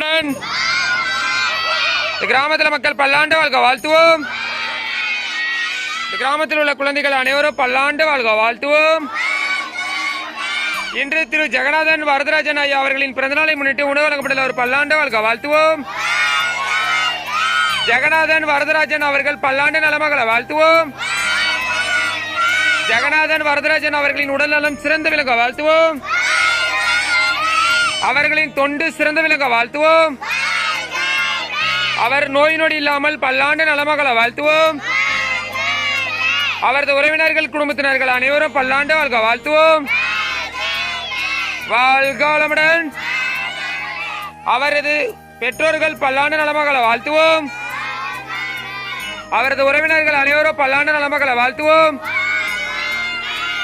வளமுடன். இந்த கிராமத்தில் மக்கள் பல்லாண்டு வாழ்க வாழ்த்துவோம். இந்த கிராமத்தில் உள்ள குழந்தைகள் அனைவரும் பல்லாண்டு வாழ்க வாழ்த்துவோம். இன்று திரு ஜெகநாதன் வரதராஜன் ஐயா அவர்களின் பிறந்தநாளை முன்னிட்டு உணவு வழங்கப்பட்டுள்ள ஒரு பல்லாண்டு வாழ்க வாழ்த்துவோம். ஜெகநாதன் வரதராஜன் அவர்கள் பல்லாண்டு நலமகளை வாழ்த்துவோம். ஜெகநாதன் வரதராஜன் அவர்களின் உடல்நலம் சிறந்து விளங்க வாழ்த்துவோம். அவர்களின் தொண்டு சிறந்து விளங்க வாழ்த்துவோம். அவர் நோய் நொடி இல்லாமல் பல்லாண்டு நலமகளை வாழ்த்துவோம். அவரது உறவினர்கள் குடும்பத்தினர்கள் அனைவரும் பல்லாண்டு வாழ்க வாழ்த்துவோம். வாழ்க வளமுடன். அவரது பெற்றோர்கள் பல்லாண்டு நலமகளை வாழ்த்துவோம். அவரது உறவினர்கள் அனைவரும் பல்லாண்டு நலமகளை வாழ்த்துவோம்.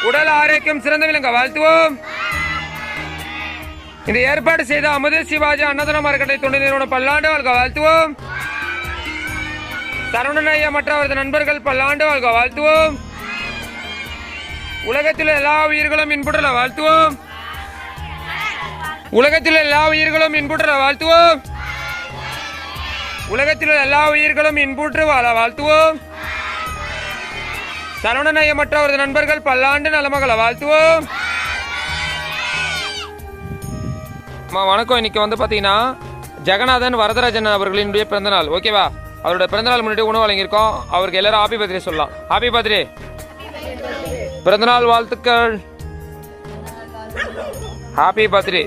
உடல் ஆரோக்கியம் சிறந்த விளங்க வாழ்த்துவோம். இந்த ஏற்பாடு செய்த அமுத சிவாஜி அன்னதானம் அறக்கட்டளை தொண்டு நிறுவனம் பல்லாண்டு வாழ்க வாழ்த்துவோம். சரவணன் ஐயா மற்றும் அவரது நண்பர்கள் பல்லாண்டு வாழ்க வாழ்த்துவோம். உலகத்தில் எல்லா உயிர்களும் இன்புற்ற வாழ்த்துவோம். உலகத்தில் எல்லா உயிர்களும் இன்புற்ற வாழ்த்துவோம். உலகத்தில் எல்லா உயிர்களும் இன்புற்று வாழ வாழ்த்துவோம். சரவணன் ஐயா மற்றும் அவரது நண்பர்கள் பல்லாண்டு நலமகளை வாழ்த்துவோம். வணக்கம். இன்னைக்கு வந்து பார்த்தீங்கன்னா ஜெகநாதன் வரதராஜன் அவர்களினுடைய பிறந்தநாள். ஓகேவா? அவருடைய பிறந்தநாள் முன்னிட்டு உணவு வழங்கியிருக்கோம். அவருக்கு எல்லாரும் ஹாப்பி பர்த்டே சொல்லலாம். ஹாப்பி பர்த்டே, பிறந்தநாள் வாழ்த்துக்கள். Happy birthday.